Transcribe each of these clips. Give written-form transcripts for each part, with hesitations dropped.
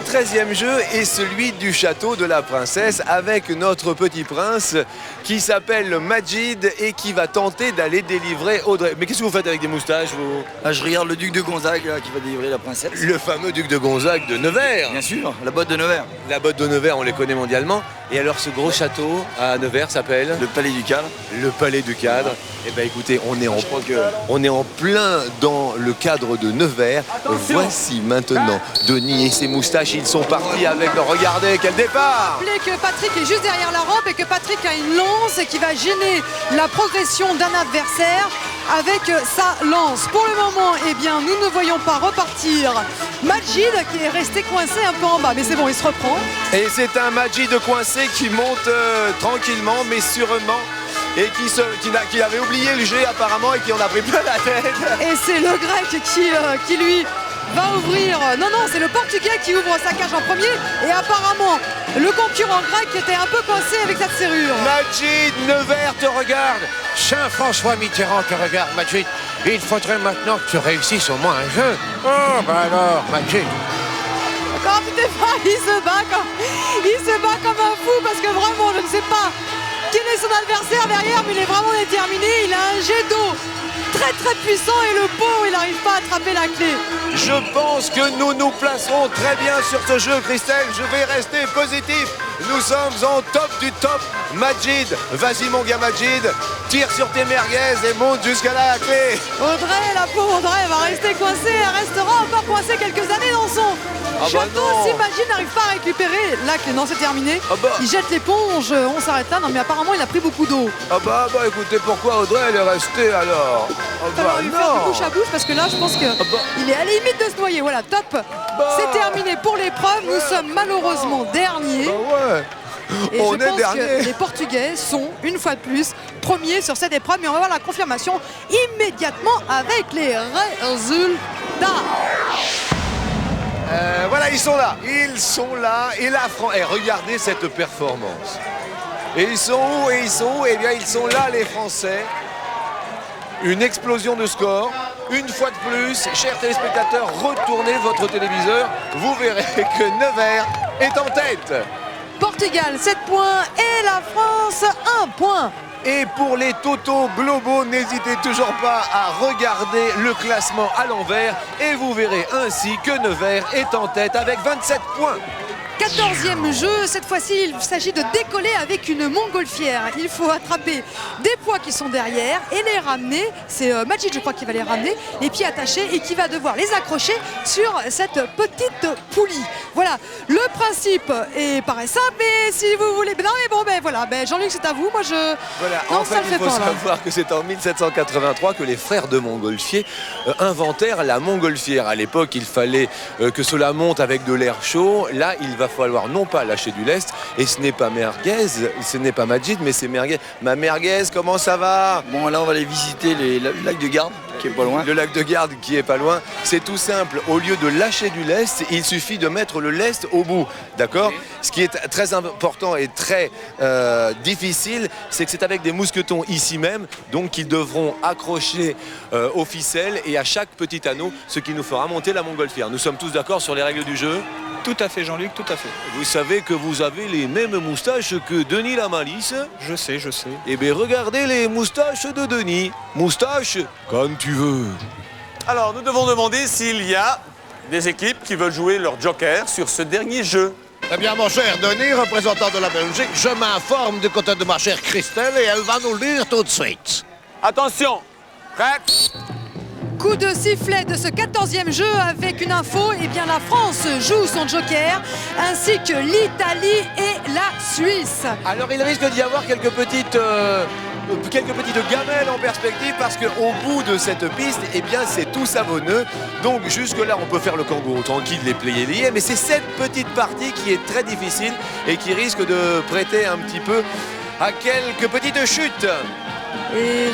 13e jeu est celui du château de la princesse avec notre petit prince qui s'appelle Majid et qui va tenter d'aller délivrer Audrey. Mais qu'est-ce que vous faites avec des moustaches, vous? Je regarde le duc de Gonzague là, qui va délivrer la princesse. Le fameux duc de Gonzague de Nevers. Bien sûr, la botte de Nevers. La botte de Nevers, on les connaît mondialement. Et alors ce gros château à Nevers s'appelle Le palais du cadre. Le palais du cadre. Eh bien écoutez, on est en plein dans le cadre de Nevers. Voici maintenant Denis et ses moustaches. Ils sont partis avec, regardez quel départ. Rappelez que Patrick est juste derrière la rampe et que Patrick a une lance qui va gêner la progression d'un adversaire avec sa lance. Pour le moment, eh bien, nous ne voyons pas repartir Majid qui est resté coincé un peu en bas. Mais c'est bon, il se reprend. Et c'est un Majid coincé qui monte tranquillement mais sûrement. Et qui avait oublié le jet apparemment et qui en a pris plein la tête. Et c'est le grec qui lui va ouvrir. Non, c'est le portugais qui ouvre sa cage en premier. Et apparemment, le concurrent grec était un peu coincé avec cette serrure. Majid, Nevers te regarde. Saint François Mitterrand te regarde, Majid. Il faudrait maintenant que tu réussisses au moins un jeu. Oh, bah alors, Majid. Quand tu t'es pas, il se bat comme un fou parce que vraiment, je ne sais pas quel est son adversaire derrière, mais il est vraiment déterminé. Il a un jet d'eau très très puissant et le pauvre, il n'arrive pas à attraper la clé. Je pense que nous nous placerons très bien sur ce jeu, Christelle. Je vais rester positif. Nous sommes en top du top. Majid, vas-y mon gars Majid, tire sur tes merguez et monte jusqu'à la clé. Audrey, la pauvre Audrey, va rester coincée. Elle restera encore coincée quelques années dans son château. Si Majid n'arrive pas à récupérer la clé, non, c'est terminé. Il jette l'éponge, on s'arrête là. Non, mais apparemment, il a pris beaucoup d'eau. Écoutez, pourquoi Audrey, elle est restée alors? Il va faire du bouche à bouche parce que là, je pense qu'il est à la limite de se noyer. Voilà, top. C'est terminé pour l'épreuve. Nous sommes malheureusement derniers. Et on je est pense dernier. que les Portugais sont, une fois de plus, premiers sur cette épreuve. Mais on va voir la confirmation immédiatement avec les résultats. Voilà, ils sont là. Et la France, regardez cette performance. Et ils sont où? Eh bien, ils sont là, les Français. Une explosion de score. Une fois de plus, chers téléspectateurs, retournez votre téléviseur. Vous verrez que Nevers est en tête. Portugal, 7 points et la France, 1 point. Et pour les totaux globaux, n'hésitez toujours pas à regarder le classement à l'envers et vous verrez ainsi que Nevers est en tête avec 27 points. 14e jeu, cette fois-ci il s'agit de décoller avec une montgolfière. Il faut attraper des poids qui sont derrière et les ramener. C'est Majid, je crois, qui va les ramener, les pieds attachés et qui va devoir les accrocher sur cette petite poulie. Voilà, le principe paraît simple, mais si vous voulez... Non mais bon, voilà, Jean-Luc, c'est à vous. Moi je... Voilà, non, en fait, il faut savoir que c'est en 1783 que les frères de Montgolfier inventèrent la montgolfière. À l'époque, il fallait que cela monte avec de l'air chaud. Là, il va falloir non pas lâcher du lest, et ce n'est pas merguez, ce n'est pas Majid, mais c'est merguez. Ma merguez, comment ça va? Bon, là on va aller visiter le lac de Garde qui est pas loin. Le lac de Garde qui est pas loin. C'est tout simple, au lieu de lâcher du lest, il suffit de mettre le lest au bout, d'accord? Ce qui est très important et très difficile, c'est que c'est avec des mousquetons ici même, donc qu'ils devront accrocher aux ficelles et à chaque petit anneau, ce qui nous fera monter la montgolfière. Nous sommes tous d'accord sur les règles du jeu? Tout à fait, Jean-Luc, tout à fait. Vous savez que vous avez les mêmes moustaches que Denis la Malice? Je sais. Eh bien, regardez les moustaches de Denis. Moustache comme tu veux. Alors, nous devons demander s'il y a des équipes qui veulent jouer leur joker sur ce dernier jeu. Eh bien, mon cher Denis, représentant de la Belgique, je m'informe du côté de ma chère Christelle et elle va nous le dire tout de suite. Attention, prête? Coup de sifflet de ce 14e jeu avec une info, eh bien la France joue son joker ainsi que l'Italie et la Suisse. Alors il risque d'y avoir quelques petites gamelles en perspective parce qu'au bout de cette piste, eh bien c'est tout savonneux. Donc jusque là on peut faire le kangourou tranquille, les pliés, mais c'est cette petite partie qui est très difficile et qui risque de prêter un petit peu à quelques petites chutes. Et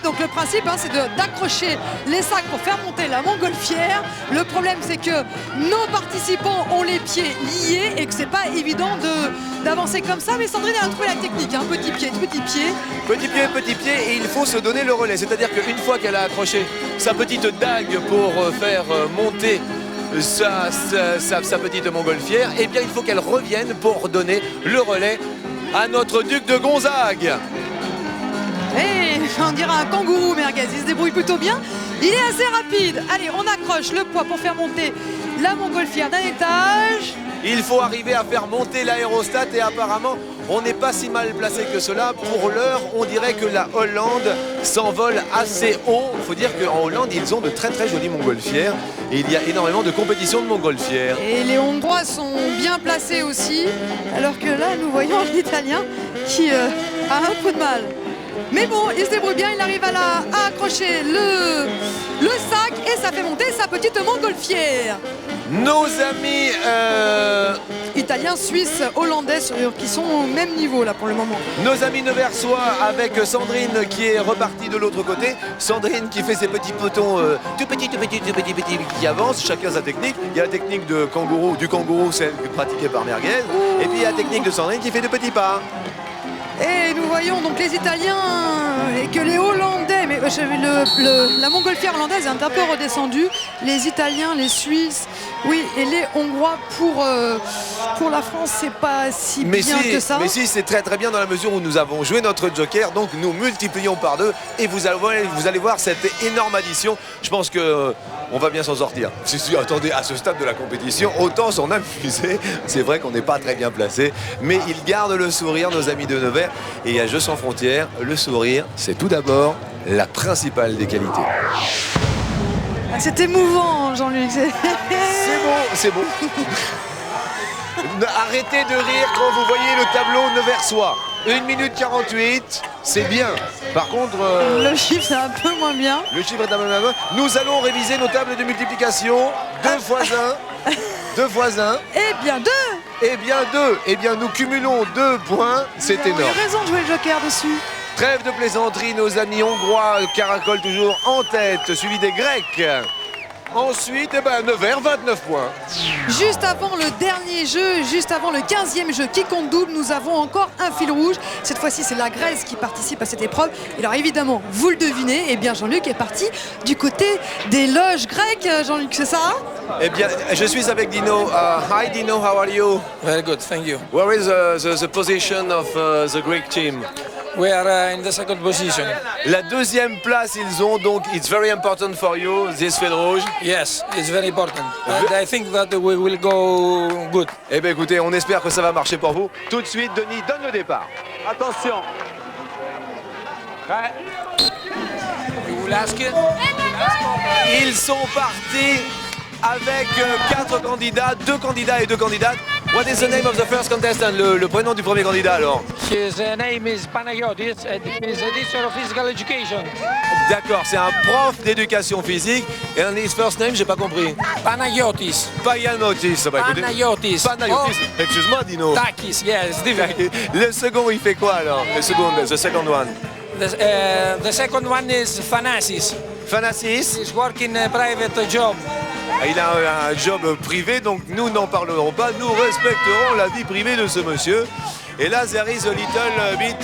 donc le principe c'est d'accrocher les sacs pour faire monter la montgolfière. Le problème c'est que nos participants ont les pieds liés et que c'est pas évident d'avancer comme ça, mais Sandrine a trouvé la technique, hein. Petit pied, et il faut se donner le relais, c'est à dire qu'une fois qu'elle a accroché sa petite dague pour faire monter sa petite montgolfière, eh bien il faut qu'elle revienne pour donner le relais à notre duc de Gonzague. Et on dirait un kangourou merguez, il se débrouille plutôt bien. Il est assez rapide. Allez, on accroche le poids pour faire monter la montgolfière d'un étage. Il faut arriver à faire monter l'aérostat et apparemment on n'est pas si mal placé que cela. Pour l'heure, on dirait que la Hollande s'envole assez haut. Il faut dire qu'en Hollande, ils ont de très très jolies montgolfières et il y a énormément de compétitions de montgolfières. Et les Hongrois sont bien placés aussi, alors que là, nous voyons l'Italien qui a un peu de mal. Mais bon, il se débrouille bien, il arrive à accrocher le sac et ça fait monter sa petite montgolfière. Nos amis Italiens, Suisses, Hollandais qui sont au même niveau là pour le moment. Nos amis neversois avec Sandrine qui est repartie de l'autre côté. Sandrine qui fait ses petits potons tout petits qui avancent, chacun sa technique. Il y a la technique du kangourou, celle pratiquée par Merguez. Et puis il y a la technique de Sandrine qui fait de petits pas. Et nous voyons donc les Italiens et que les Hollandais, mais la montgolfière hollandaise est un peu redescendue. Les Italiens, les Suisses, oui, et les Hongrois pour la France, c'est pas si bien que ça. Mais si, c'est très très bien dans la mesure où nous avons joué notre joker, donc nous multiplions par 2 et vous allez voir cette énorme addition. Je pense que on va bien s'en sortir. Attendez, à ce stade de la compétition, autant s'en amuser. C'est vrai qu'on n'est pas très bien placé, mais ils gardent le sourire, nos amis de Nevers. Et à Jeux sans frontières, le sourire, c'est tout d'abord la principale des qualités. C'est émouvant, Jean-Luc. C'est bon. Arrêtez de rire quand vous voyez le tableau neversois. 1 minute 48, c'est bien. Par contre... le chiffre, c'est un peu moins bien. Le chiffre est un peu moins bien. Nous allons réviser nos tables de multiplication. 2 fois 1. 2 fois 1. Eh bien 2. Eh bien 2. Eh bien nous cumulons 2 points. C'est énorme. Il a raison de jouer le joker dessus. Trêve de plaisanterie, nos amis hongrois caracolent toujours en tête, suivi des Grecs. Ensuite, Nevers, 29 points. Juste avant le dernier jeu, juste avant le 15e jeu qui compte double, nous avons encore un fil rouge. Cette fois-ci, c'est la Grèce qui participe à cette épreuve. Et alors évidemment, vous le devinez, eh bien Jean-Luc est parti du côté des loges grecques. Jean-Luc, c'est ça? Eh bien, je suis avec Dino. Hi Dino, how are you? Very good, thank you. Where is the position of the Greek team? We are in the second position. La 2e place ils ont, donc it's very important for you, this fil rouge. Yes, it's very important. And I think that we will go good. Eh bien écoutez, on espère que ça va marcher pour vous. Tout de suite, Denis donne le départ. Attention. Prêt. Ils sont partis avec 4 candidats, 2 candidats et 2 candidates. What is the name of the first contestant? Le prénom du premier candidat alors? His name is Panagiotis and he's a teacher of physical education. D'accord, c'est un prof d'éducation physique. Et his first name, j'ai pas compris. Panagiotis. Payanotis. Panagiotis. Panagiotis. Oh. Excuse-moi, Dino. Takis, yeah, it's different. Le second, il fait quoi alors? The second one. The second one is Thanasis. Thanasis. He's working a private job. Il a un job privé, donc nous n'en parlerons pas. Nous respecterons la vie privée de ce monsieur. Et là, there is a little bit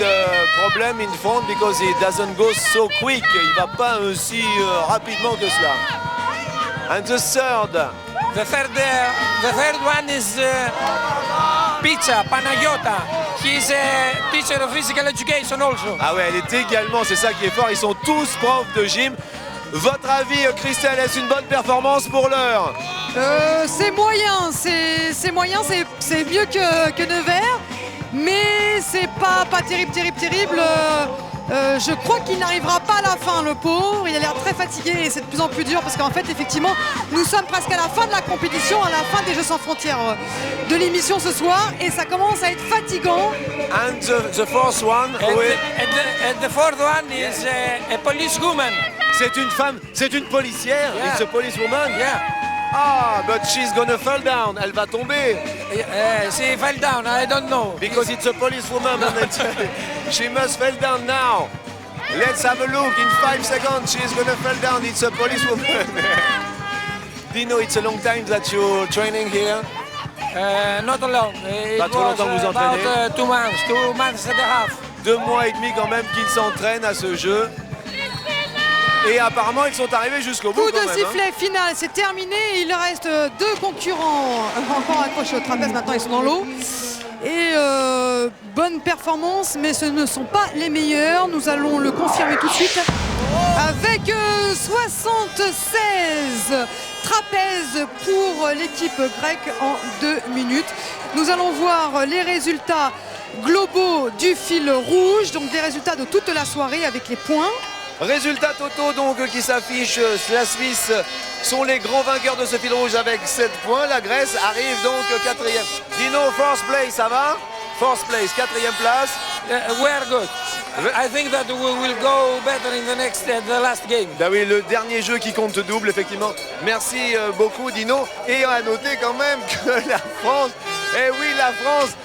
problem in front because it doesn't go so quick. Il va pas aussi rapidement que cela. And the third one is Pizza Panagiota. He's a teacher of physical education also. Ah ouais, elle est également, c'est ça qui est fort. Ils sont tous profs de gym. Votre avis, Christelle, est-ce une bonne performance pour l'heure? C'est moyen, c'est mieux que Nevers, mais c'est pas terrible. Je crois qu'il n'arrivera pas à la fin, le pauvre. Il a l'air très fatigué et c'est de plus en plus dur parce qu'en fait, effectivement, nous sommes presque à la fin de la compétition, à la fin des Jeux sans frontières de l'émission ce soir et ça commence à être fatigant. And the fourth one? And the fourth one is a policewoman. C'est une femme, c'est une policière. Yeah. It's a policewoman. Yeah. Ah, but she's gonna fall down. Elle va tomber. She fell down, I don't know. Because it's a policewoman. She must fall down now. Let's have a look. In 5 seconds, she's gonna fall down. It's a policewoman. Dino, it's a long time that you're training here. Not long. Pas trop longtemps que vous entraînez. About 2 months and a half. 2 mois et demi quand même qu'il s'entraîne à ce jeu. Et apparemment, ils sont arrivés jusqu'au bout. Coup quand de même, sifflet final, c'est terminé. Il reste 2 concurrents encore accrochés au trapèze. Maintenant, ils sont dans l'eau. Et bonne performance, mais ce ne sont pas les meilleurs. Nous allons le confirmer tout de suite. Avec 76 trapèzes pour l'équipe grecque en 2 minutes. Nous allons voir les résultats globaux du fil rouge, donc des résultats de toute la soirée avec les points. Résultats totaux donc qui s'affichent. La Suisse sont les grands vainqueurs de ce fil rouge avec 7 points. La Grèce arrive donc 4e. Dino, first place, ça va? First place, 4e place. We are good. I think that we will go better in the last game. Ben oui, le dernier jeu qui compte double, effectivement. Merci beaucoup, Dino. Et à noter quand même que la France, eh oui, la France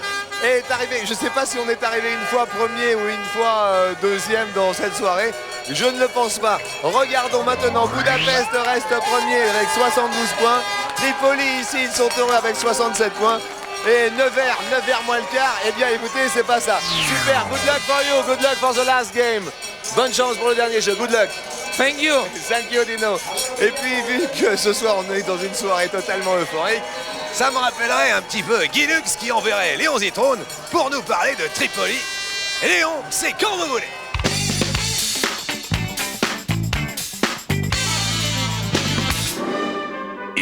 est arrivée. Je ne sais pas si on est arrivé une fois premier ou une fois deuxième dans cette soirée. Je ne le pense pas. Regardons maintenant. Budapest reste premier avec 72 points. Tripoli, ici, ils sont heureux avec 67 points. Et Nevers moins le quart. Eh bien, écoutez, c'est pas ça. Super. Good luck for you. Good luck for the last game. Bonne chance pour le dernier jeu. Good luck. Thank you. Thank you, Dino. Et puis, vu que ce soir, on est dans une soirée totalement euphorique, ça me rappellerait un petit peu Guy Lux qui enverrait Léon Zitrone pour nous parler de Tripoli. Et Léon, c'est quand vous voulez.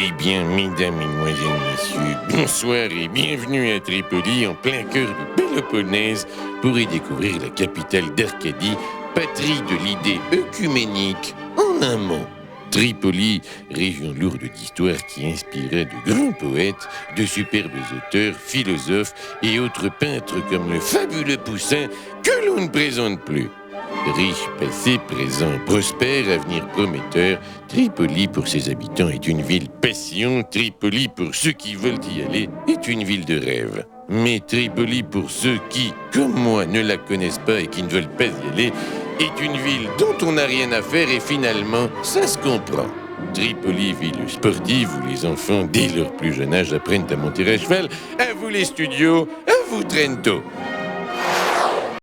Eh bien, mesdames, mesdemoiselles, messieurs, bonsoir et bienvenue à Tripoli, en plein cœur du Péloponnèse, pour y découvrir la capitale d'Arcadie, patrie de l'idée œcuménique. En un mot, Tripoli, région lourde d'histoire qui inspira de grands poètes, de superbes auteurs, philosophes et autres peintres comme le fabuleux Poussin que l'on ne présente plus. Riche, passé, présent, prospère, avenir prometteur, Tripoli pour ses habitants est une ville passion, Tripoli pour ceux qui veulent y aller est une ville de rêve. Mais Tripoli pour ceux qui, comme moi, ne la connaissent pas et qui ne veulent pas y aller, est une ville dont on n'a rien à faire et finalement, ça se comprend. Tripoli, ville sportive où les enfants, dès leur plus jeune âge, apprennent à monter à cheval, à vous les studios, à vous Trento.